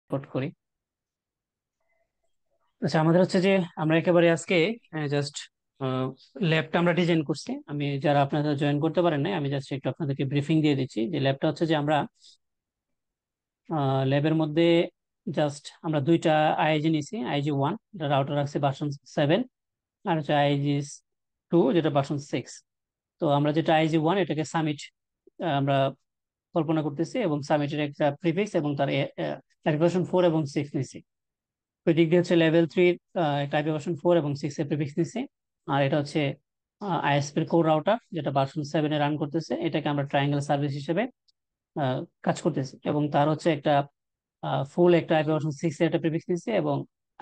Record করি। আচ্ছা, আমাদের হচ্ছে যে আমরা একেবারে আজকে জাস্ট ল্যাবটা আমরা ডিজাইন করছি। আমি যারা আপনারা জয়েন করতে পারেন না, আমি জাস্ট একটু আপনাদেরকে ব্রিফিং দিয়ে দিচ্ছি যে ল্যাবটা হচ্ছে যে আমরা ল্যাবের মধ্যে জাস্ট আমরা দুইটা আইজি নিছি। IG 1 রাউটার রাখছি ভার্সন 7, আর হচ্ছে IG 2 যেটা ভার্সন 6। তো আমরা যেটা IG 1 এটাকে সামিট আমরা কল্পনা করতেছি, এবং সামিটের একটা প্রিফিক্স এবং তার ভার্সন 4 এবং 6 নিছি। ওই দিক দিয়ে হচ্ছে লেভেল 3 একটা IP ভার্সন 4 এবং 6 এর প্রিফিক্স নিছি। আর এটা হচ্ছে আইএসপির কোর রাউটার যেটা ভার্সন 7 এ রান করতেছে, এটাকে আমরা ট্রায়াঙ্গেল সার্ভিস হিসেবে কাজ করতেছি, এবং তার হচ্ছে একটা ফুল একটা IP ভার্সন 6 এর একটা প্রিফিক্স নিচ্ছে, এবং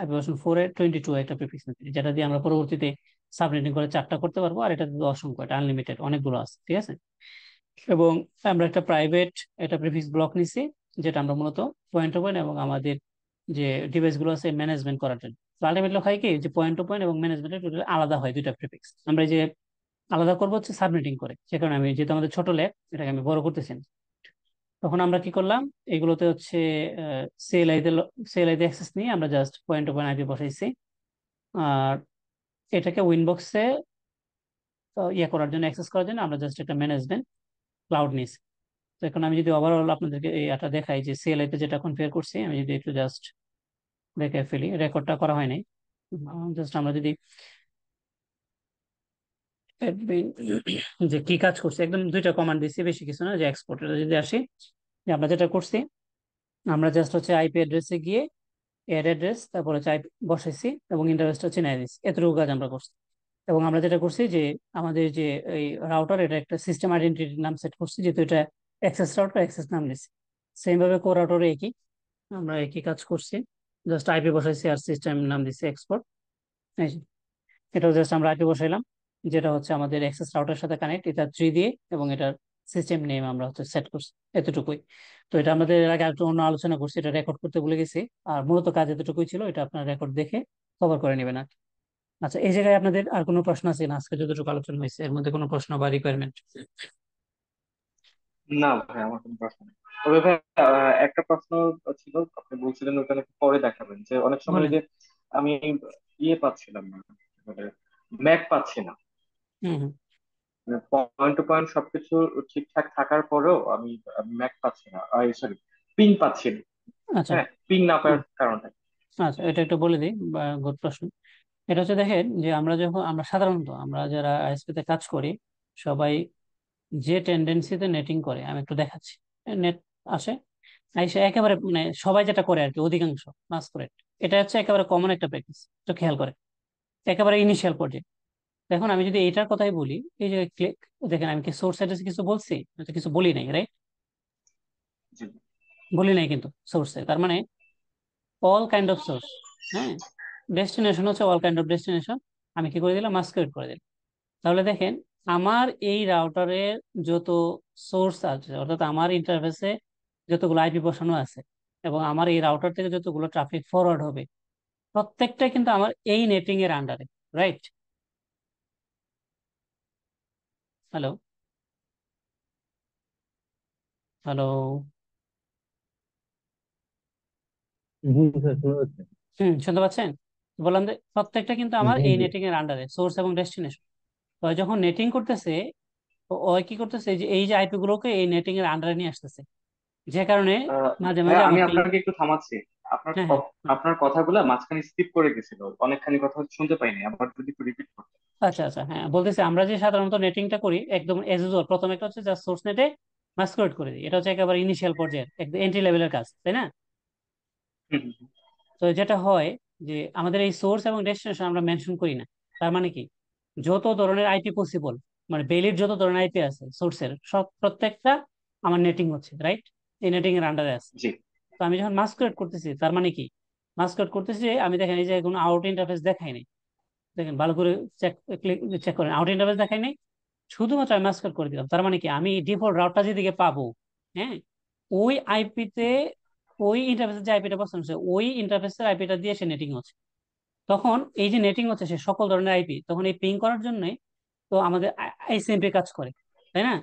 IP ভার্সন 4 এর 22 একটা প্রিফিক্স নিচ্ছে, যেটা দিয়ে আমরা পরবর্তীতে সাবনেটিং করে 4টা করতে পারবো। আর এটা দিয়ে অসংখ্য, এটা আনলিমিটেড অনেকগুলো আছে, ঠিক আছে। এবং আমরা একটা প্রাইভেট একটা প্রিফিক্স ব্লক নিছি, যেটা আমরা মূলত পয়েন্ট টু পয়েন্ট এবং আমাদের যে ডিভাইস গুলো আছে ম্যানেজমেন্ট করার জন্য। তো আলটিমেটলি হয় কি, যে পয়েন্ট টু পয়েন্ট এবং ম্যানেজমেন্টের টোটাল আলাদা হয় দুইটা প্রিফিক্স। আমরা এই যে আলাদা করবো হচ্ছে সাবনেটিং করে, সে কারণে আমি, যেহেতু আমাদের ছোট ল্যাব, এটাকে আমি বড় করতেছি না। তখন আমরা কি করলাম, এগুলোতে হচ্ছে সিএলআই তে অ্যাক্সেস নিয়ে আমরা just point to point IP বসাইছি। আর এটাকে উইনবক্সে ইয়ে করার জন্য, অ্যাক্সেস করার জন্য আমরা জাস্ট একটা ম্যানেজমেন্ট ক্লাউড নিয়েছি। তো এখন আমি যদি ওভারঅল আপনাদেরকে এটা দেখাই যে সিএলআই তে যেটা কনফিগার করছি, আমি যদি একটু জাস্ট দেখে ফেলি, রেকর্ডটা করা হয় নাই। জাস্ট আমরা যদি admin যে কি কাজ করছি, একদম দুইটা কমান্ড দিচ্ছি, বেশি কিছু না, যে এক্সপোর্ট, এটা যদি আসি, যে আমরা যেটা করছি, আমরা জাস্ট হচ্ছে আইপি অ্যাড্রেসে গিয়ে এড অ্যাড্রেস, তারপর হচ্ছে আইপি বসাইছি এবং ইন্টারফেসটা হচ্ছে নিয়ে দিচ্ছি, এতটুকু কাজ আমরা করছি। এবং আমরা যেটা করছি যে আমাদের যে এই রাউটার, এটা একটা সিস্টেম আইডেন্টিটি নাম সেট করছি, যেহেতু এটা অ্যাক্সেস রাউটার, অ্যাক্সেস নাম দিচ্ছি। সেম ভাবে কো রাউটারে একই, আমরা একই কাজ করছি, জাস্ট আইপি বসাইছি আর সিস্টেম নাম দিচ্ছি এক্সপোর্ট। এটাও জাস্ট আমরা আইপি বসাইলাম, যেটা হচ্ছে আমাদের অ্যাক্সেস রাউটারের সাথে কানেক্ট, এটা 3 দিয়ে, এবং এটার সিস্টেম নেম আমরা হচ্ছে সেট করছি, এতটুকুই। তো এটা আমাদের এর আগে একটু অন্য আলোচনা করছি, এটা রেকর্ড করতে ভুলে গেছি। আর মূলত কাজ এতটুকুই ছিল, এটা আপনার রেকর্ড দেখে কভার করে নেবেন আর কি। আচ্ছা, এই জায়গায় আপনাদের আর কোনো প্রশ্ন আছে না? আজকে যতটুকু আলোচনা হয়েছে এর মধ্যে কোনো প্রশ্ন বা রিকোয়ারমেন্ট? না ভাই, আমার কোনো প্রশ্ন নেই। তবে ভাই, একটা প্রশ্ন ছিল। আপনি বলছিলেন ওটা নাকি পরে দেখাবেন, যে অনেক সময় ওই বলেন। যে আমি ইয়ে পাচ্ছিলাম না, মানে ম্যাক পাচ্ছি না। হুম, হুম। পয়েন্ট টু পয়েন্ট সবকিছু ঠিকঠাক থাকার পরেও আমি ম্যাক পাচ্ছি না, সরি, পিং পাচ্ছি না। আচ্ছা। হ্যাঁ, পিং না হুম। পাওয়ার কারণটা কি? আচ্ছা, এটা একটু বলে দিই, গুড প্রশ্ন। এটা হচ্ছে, দেখেন যে আমরা যখন, আমরা সাধারণত আমরা যারা আইএসপি তে কাজ করি, সবাই যে টেন্ডেন্সিতে নেটিং করে, আমি একটু দেখাচ্ছি। নেট আসে, আইসা একেবারে মানে সবাই যেটা করে আর কি, অধিকাংশ মাস করে, এটা হচ্ছে একেবারে কমন একটা প্র্যাকটিস, তো খেয়াল করে একেবারে ইনিশিয়াল পর্যায়ে। দেখুন, আমি যদি এইটার কথাই বলি, এই যে ক্লিক, দেখেন আমি কি সোর্স অ্যাড্রেস কিছু বলছি? আমি তো কিছু বলি নাই, রাইট? জি। বলি নাই কিন্তু সোর্সে, তার মানে অল কাইন্ড অফ সোর্স। হ্যাঁ, ডেস্টিনেশন হচ্ছে অল কাইন্ড অফ ডেস্টিনেশন। আমি কি করে দিলাম, মাস্কুয়েট করে দিলাম। তাহলে দেখেন, আমার এই রাউটারের যত সোর্স আছে, অর্থাৎ আমার ইন্টারফেসে যতগুলো আইপি বসানো আছে, এবং আমার এই রাউটার থেকে যতগুলো ট্রাফিক ফরওয়ার্ড হবে, প্রত্যেকটাই কিন্তু আমার এই নেটিং এর আন্ডারে, রাইট? হ্যালো? হ্যালো? জি স্যার, শোনা যাচ্ছে। শুনতে পাচ্ছেন? বললাম যে প্রত্যেকটা কিন্তু আমার জি এই জি। নেটিং এর আন্ডারে, সোর্স এবং ডেস্টিনেশন। তো যখন নেটিং করতেছে, তো ওই কি করতেছে, এই যে আইপি গুলোকে এই নেটিং এর আন্ডারে নিয়ে আসতেছে, যে কারণে মাঝে মাঝে ভাইয়া, আমি আমার পিং। আপনাকে একটু থামাচ্ছি। আপনার হ্যাঁ, হ্যাঁ, হ্যাঁ। আপনার কথাগুলো মাঝখানে স্কিপ করে গেছিল, অনেকখানি কথা শুনতে পাইনি। আবার যদি একটু রিপিট করতেন। আচ্ছা, আচ্ছা, হ্যাঁ, বলতেছি, আমরা যে সাধারণত নেটিংটা করি একদম এজ ইউজুয়াল, প্রথম একটা হচ্ছে জাস্ট সোর্স নেটে মাস্কুয়েট করে দিই, এটা হচ্ছে একেবারে ইনিশিয়াল পর্যায়ের একদম এন্ট্রি লেভেলের কাজ, তাই না? হুম, হুম, হুম। তো যেটা হয়, যে আমাদের এই সোর্স এবং ডেস্টিনেশন আমরা মেনশন করি না। তার মানে কি, যত ধরনের আইপি পসিবল, মানে বেলির যত ধরনের আইপি আছে সোর্সের, সব প্রত্যেকটা আমার নেটিং হচ্ছে, রাইট? এই নেটিং এর আন্ডারে আছে। জি। তো আমি যখন মাস্কুয়েট করতেছি, তার মানে কি, মাস্কুয়েট করতেছি যে আমি, দেখেন এই যে কোনো আউট ইন্টারফেস দেখাই নাই, দেখেন ভালো করে চেক চেক করেন, আউট ইন্টারফেস দেখাই নাই, শুধুমাত্র আমি মাস্ক করে দিলাম। তার মানে কি, আমি ডিফল্ট রাউটটা যেদিকে পাবো, হ্যাঁ, ওই আইপিতে, ওই ইন্টারফেসের যে আইপিটা পছন্দ হচ্ছে, ওই ইন্টারফেসের আইপিটা দিয়ে সে নেটিং হচ্ছে। তখন এই যে নেটিং হচ্ছে সে সকল ধরনের আইপি, তখন এই পিং করার জন্য তো আমাদের আইসিএমপি কাজ করে, তাই না?